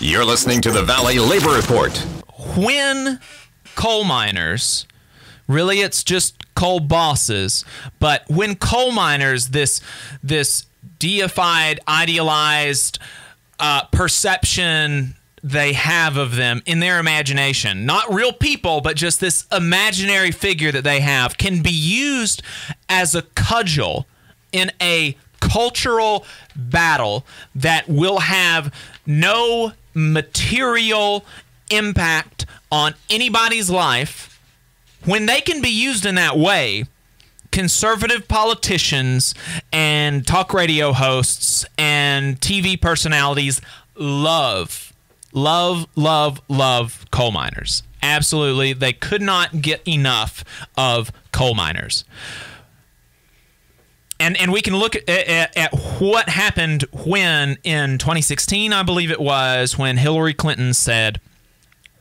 You're listening to the Valley Labor Report. When coal miners, really it's just coal bosses, but when coal miners, this deified, idealized perception they have of them in their imagination, not real people, but just this imaginary figure that they have, can be used as a cudgel in a cultural battle that will have no material impact on anybody's life. When they can be used in that way, conservative politicians and talk radio hosts and TV personalities love coal miners. Absolutely. They could not get enough of coal miners. And we can look at what happened when, in 2016, I believe it was, when Hillary Clinton said,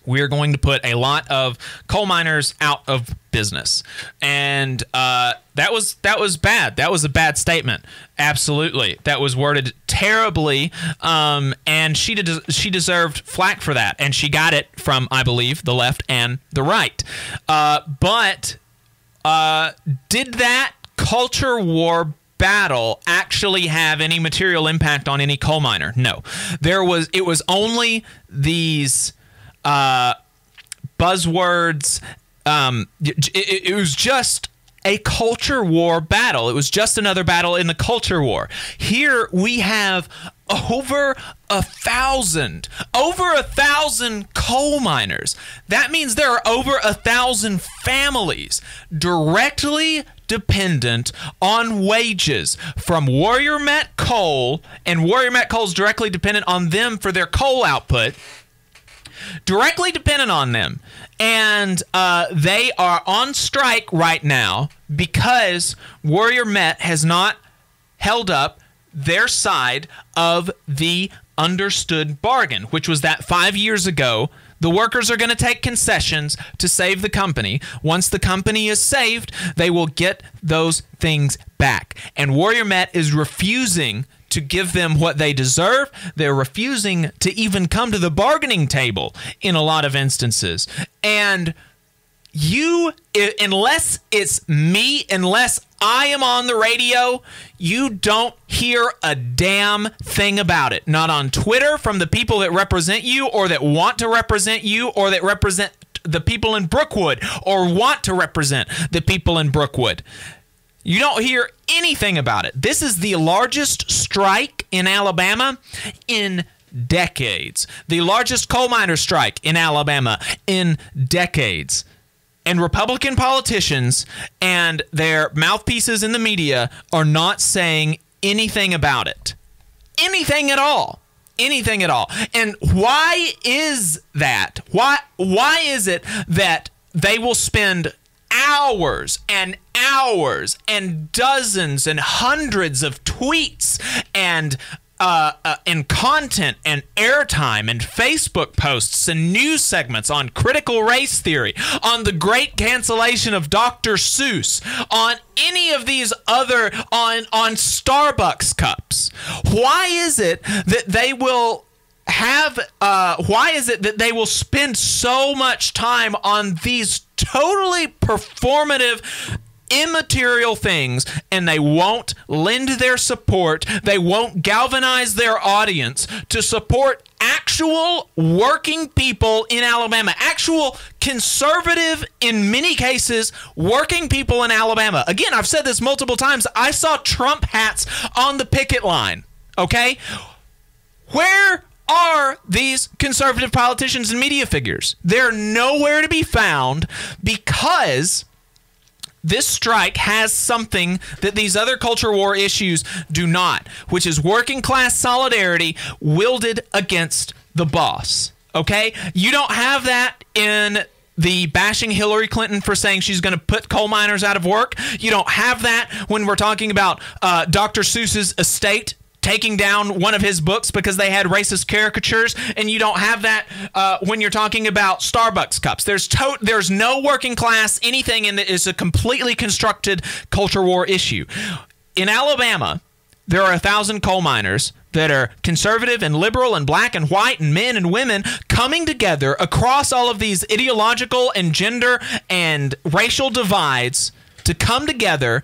we're going to put a lot of coal miners out of business. And that was bad. That was a bad statement. Absolutely. That was worded terribly, and she deserved flack for that. And she got it from, I believe, the left and the right. But did that culture war battle actually have any material impact on any coal miner? No. It was only these buzzwords. It was just a culture war battle. It was just another battle in the culture war. Here we have over 1,000 coal miners. That means there are over 1,000 families directly dependent on wages from Warrior Met Coal, and Warrior Met Coal is directly dependent on them for their coal output. Directly dependent on them. And they are on strike right now because Warrior Met has not held up their side of the understood bargain, which was that 5 years ago, the workers are going to take concessions to save the company. Once the company is saved, they will get those things back. And Warrior Met is refusing to give them what they deserve. They're refusing to even come to the bargaining table in a lot of instances. And unless it's me, unless I am on the radio, you don't hear a damn thing about it. Not on Twitter from the people that represent you or that want to represent you or that represent the people in Brookwood or want to represent the people in Brookwood. You don't hear anything about it. This is the largest strike in Alabama in decades. The largest coal miner strike in Alabama in decades. And Republican politicians and their mouthpieces in the media are not saying anything about it. Anything at all. Anything at all. And why is that? Why is it that they will spend hours and hours and dozens and hundreds of tweets and content and airtime and Facebook posts and news segments on critical race theory, on the great cancellation of Dr. Seuss, on any of these other, on Starbucks cups? Why is it that they will spend so much time on these totally performative, immaterial things, and they won't lend their support, they won't galvanize their audience to support actual working people in Alabama, actual conservative, in many cases, working people in Alabama? Again, I've said this multiple times. I saw Trump hats on the picket line, okay? Where are these conservative politicians and media figures? They're nowhere to be found because this strike has something that these other culture war issues do not, which is working class solidarity wielded against the boss. Okay? You don't have that in the bashing Hillary Clinton for saying she's going to put coal miners out of work. You don't have that when we're talking about Dr. Seuss's estate taking down one of his books because they had racist caricatures, and you don't have that when you're talking about Starbucks cups. There's no working class anything in that is a completely constructed culture war issue. In Alabama, there are 1,000 coal miners that are conservative and liberal and black and white and men and women coming together across all of these ideological and gender and racial divides to come together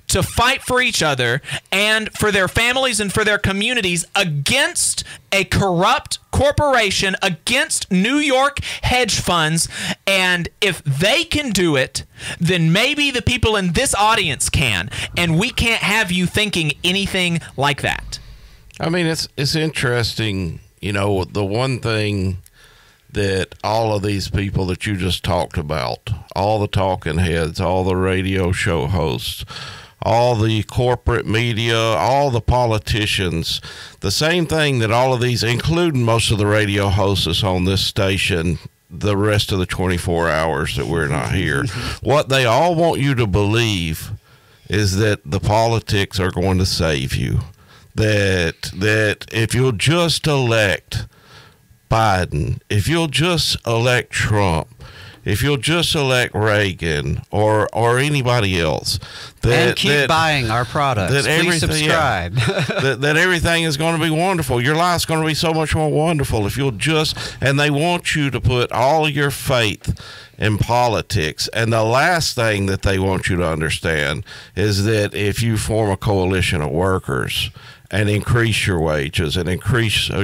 to fight for each other and for their families and for their communities against a corrupt corporation, against New York hedge funds. And if they can do it, then maybe the people in this audience can. And we can't have you thinking anything like that. I mean, it's interesting, you know, the one thing that all of these people that you just talked about, all the talking heads, all the radio show hosts, all the corporate media, all the politicians, the same thing that all of these, including most of the radio hosts on this station, the rest of the 24 hours that we're not here, what they all want you to believe is that the politics are going to save you. That if you'll just elect Biden, if you'll just elect Trump, if you'll just elect Reagan or anybody else, and keep buying our products, please subscribe. That everything is going to be wonderful. Your life's going to be so much more wonderful if you'll just, and they want you to put all your faith in politics. And the last thing that they want you to understand is that if you form a coalition of workers and increase your wages and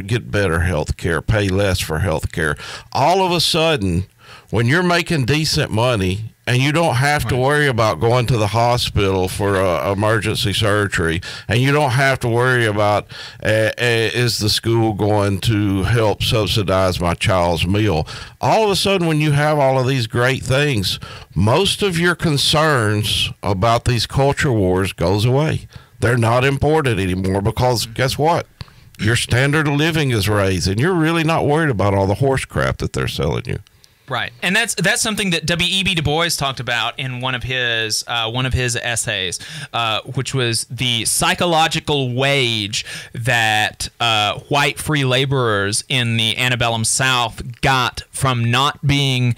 get better health care, pay less for health care, all of a sudden, when you're making decent money and you don't have to worry about going to the hospital for emergency surgery, and you don't have to worry about is the school going to help subsidize my child's meal, all of a sudden when you have all of these great things, most of your concerns about these culture wars goes away. They're not important anymore because guess what? Your standard of living is raised, and you're really not worried about all the horse crap that they're selling you. Right, and that's something that W.E.B. Du Bois talked about in one of his essays, which was the psychological wage that white free laborers in the antebellum South got from not being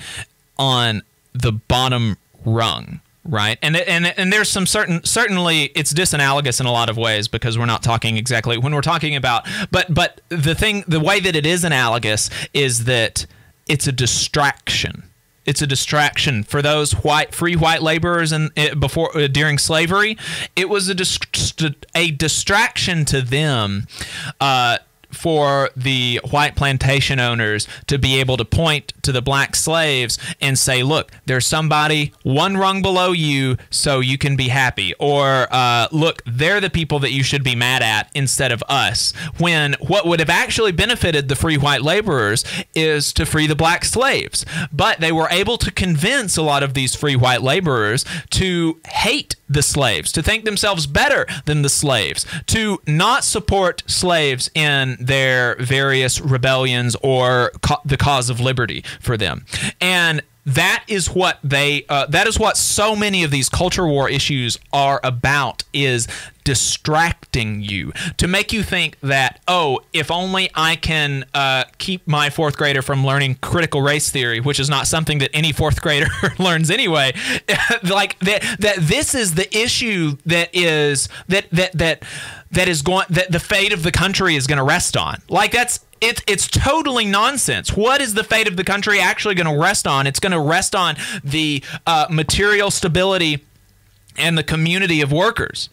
on the bottom rung. Right, and there's some certainly it's disanalogous in a lot of ways because we're not talking exactly when we're talking about, but the way that it is analogous is that it's a distraction. It's a distraction for those free white laborers during slavery. It was a distraction to them. For the white plantation owners to be able to point to the black slaves and say, look, there's somebody one rung below you so you can be happy. Or, look, they're the people that you should be mad at instead of us. When what would have actually benefited the free white laborers is to free the black slaves. But they were able to convince a lot of these free white laborers to hate the slaves, to think themselves better than the slaves, to not support slaves in their various rebellions or the cause of liberty for them. And that is what that is what so many of these culture war issues are about, is distracting you to make you think that, oh, if only I can keep my fourth grader from learning critical race theory, which is not something that any fourth grader learns anyway, like that this is the issue that the fate of the country is going to rest on. Like it's totally nonsense. What is the fate of the country actually going to rest on? It's going to rest on the material stability and the community of workers.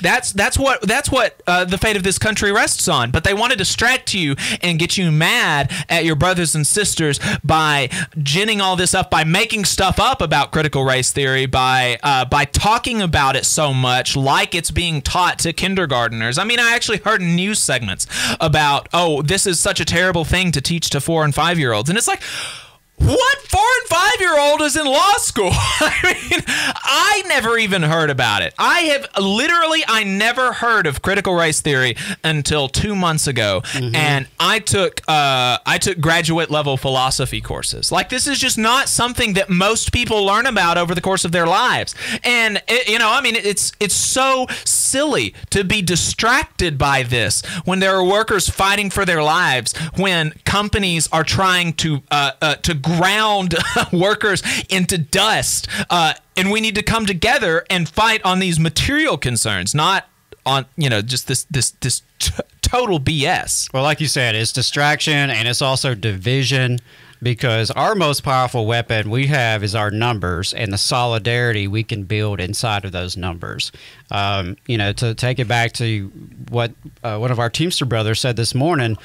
That's what the fate of this country rests on. But they want to distract you and get you mad at your brothers and sisters by ginning all this up, by making stuff up about critical race theory, by talking about it so much like it's being taught to kindergartners. I mean, I actually heard news segments about, oh, this is such a terrible thing to teach to 4- and 5-year-olds, and it's like, what 4- and 5-year-old is in law school? I mean, I never even heard about it. I never heard of critical race theory until 2 months ago, and I took graduate level philosophy courses. Like, this is just not something that most people learn about over the course of their lives. And it's so silly to be distracted by this when there are workers fighting for their lives, when companies are trying to ground workers into dust, and we need to come together and fight on these material concerns, not on just this total BS. Well, like you said, it's distraction and it's also division, because our most powerful weapon we have is our numbers and the solidarity we can build inside of those numbers. To take it back to what one of our Teamster brothers said this morning,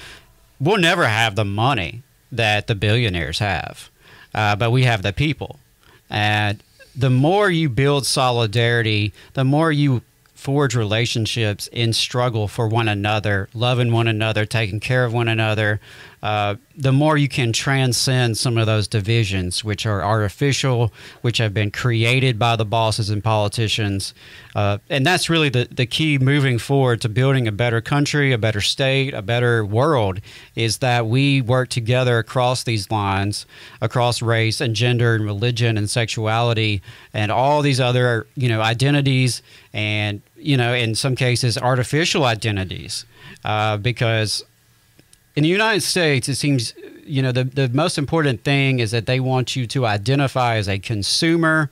we'll never have the money that the billionaires have, but we have the people. And the more you build solidarity, the more you forge relationships in struggle for one another, loving one another, taking care of one another, the more you can transcend some of those divisions, which are artificial, which have been created by the bosses and politicians. And that's really the key moving forward to building a better country, a better state, a better world, is that we work together across these lines, across race and gender and religion and sexuality and all these other, identities and, in some cases, artificial identities, because in the United States, it seems, the most important thing is that they want you to identify as a consumer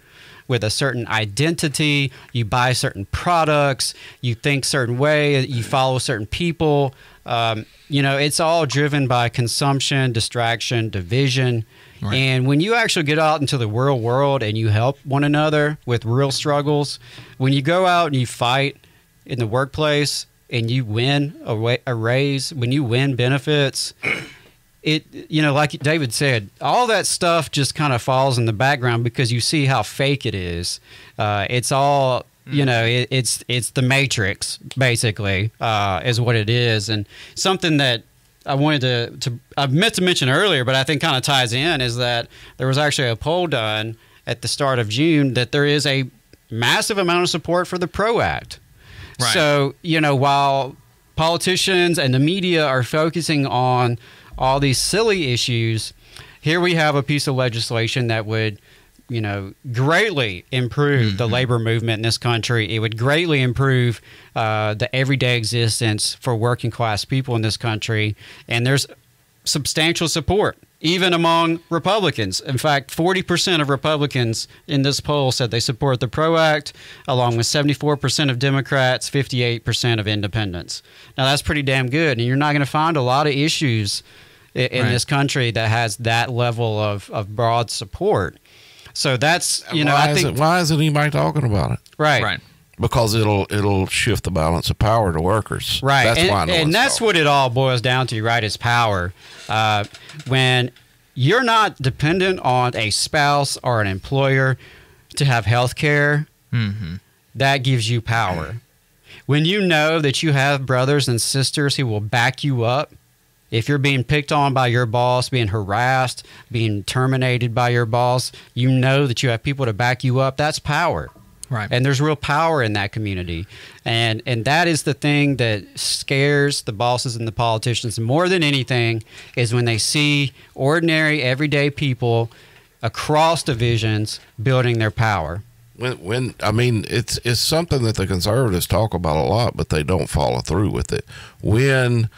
with a certain identity. You buy certain products, you think certain way, you follow certain people. It's all driven by consumption, distraction, division. Right. And when you actually get out into the real world and you help one another with real struggles, when you go out and you fight in the workplace and you win a raise, when you win benefits, like David said, all that stuff just kind of falls in the background because you see how fake it is. It's all, it's the Matrix, basically, is what it is. And something that I wanted I meant to mention earlier, but I think kind of ties in, is that there was actually a poll done at the start of June that there is a massive amount of support for the PRO Act. Right. So, while politicians and the media are focusing on all these silly issues, here we have a piece of legislation that would, greatly improve the labor movement in this country. It would greatly improve the everyday existence for working class people in this country. And there's substantial support, even among Republicans. In fact, 40% of Republicans in this poll said they support the PRO Act, along with 74% of Democrats, 58% of independents. Now, that's pretty damn good. And you're not going to find a lot of issues in this country that has that level of broad support. So that's, why isn't anybody talking about it? Right. Because it'll shift the balance of power to workers. Right. That's why and that's what it all boils down to, right, is power. When you're not dependent on a spouse or an employer to have health care, that gives you power. When you know that you have brothers and sisters who will back you up, if you're being picked on by your boss, being harassed, being terminated by your boss, you know that you have people to back you up. That's power. Right. And there's real power in that community. And that is the thing that scares the bosses and the politicians more than anything, is when they see ordinary, everyday people across divisions building their power. It's something that the conservatives talk about a lot, but they don't follow through with it. When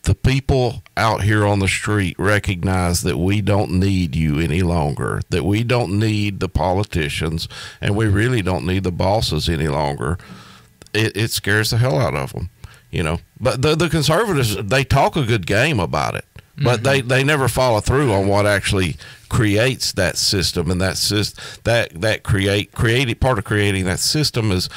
the people out here on the street recognize that we don't need you any longer, that we don't need the politicians, and we really don't need the bosses any longer, it scares the hell out of them, But the conservatives, they talk a good game about it, but they never follow through on what actually creates that system, and part of creating that system is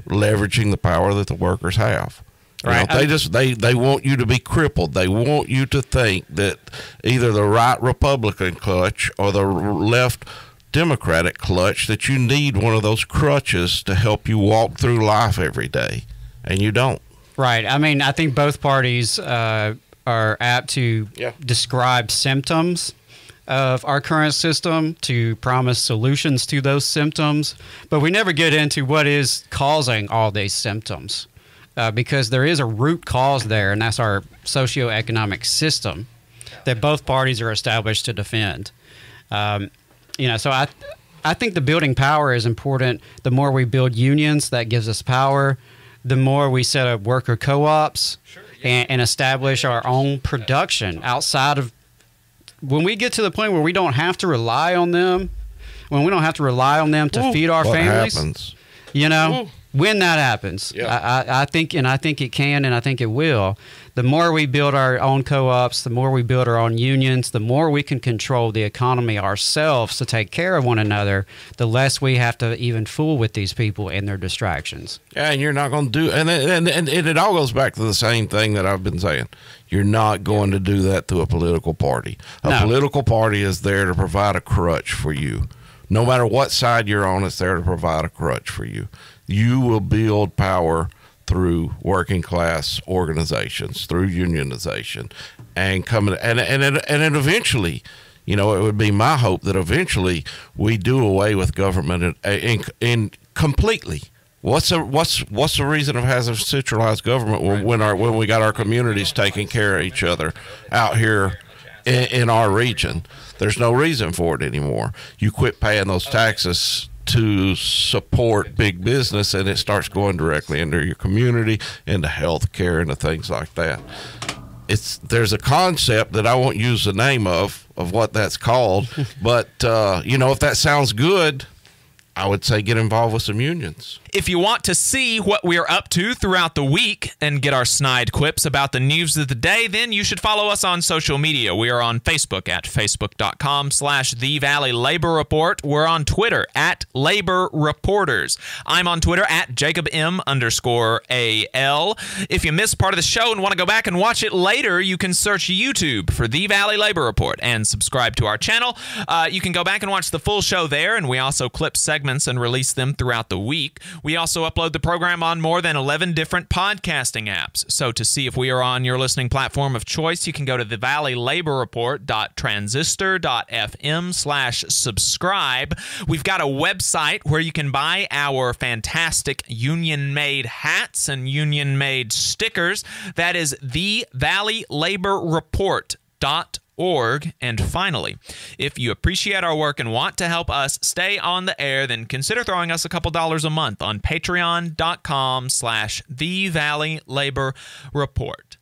leveraging the power that the workers have. Right. They want you to be crippled. They want you to think that either the right Republican clutch or the left Democratic clutch, that you need one of those crutches to help you walk through life every day, and you don't. Right. I think both parties are apt to describe symptoms of our current system, to promise solutions to those symptoms, but we never get into what is causing all these symptoms. Because there is a root cause there, and that's our socioeconomic system that both parties are established to defend. So I think the building power is important. The more we build unions, that gives us power. The more we set up worker co-ops and establish our own production outside of, when we get to the point where we don't have to rely on them, to feed our families, happens? When that happens, I think it can, and I think it will. The more we build our own co-ops, the more we build our own unions, the more we can control the economy ourselves to take care of one another, the less we have to even fool with these people and their distractions. Yeah, and you're not going to do, and it all goes back to the same thing that I've been saying. You're not going to do that to a political party. A political party is there to provide a crutch for you. No matter what side you're on, it's there to provide a crutch for you. You will build power through working class organizations, through unionization, and eventually, it would be my hope that eventually we do away with government in completely. What's the reason of having centralized government when we got our communities taking care of each other out here in our region? There's no reason for it anymore. You quit paying those taxes to support big business, and it starts going directly into your community, into health care, and things like that. There's a concept that I won't use the name of what that's called, but if that sounds good, I would say get involved with some unions. If you want to see what we're up to throughout the week and get our snide quips about the news of the day, then you should follow us on social media. We are on Facebook at facebook.com/The Valley Labor Report. We're on Twitter at Labor Reporters. I'm on Twitter at JacobM_AL. If you missed part of the show and want to go back and watch it later, you can search YouTube for The Valley Labor Report and subscribe to our channel. You can go back and watch the full show there, and we also clip segments and release them throughout the week. We also upload the program on more than 11 different podcasting apps. So to see if we are on your listening platform of choice, you can go to thevalleylaborreport.transistor.fm/subscribe. We've got a website where you can buy our fantastic union-made hats and union-made stickers. That is thevalleylaborreport.org. And finally, if you appreciate our work and want to help us stay on the air, then consider throwing us a couple dollars a month on patreon.com/The Valley Labor Report.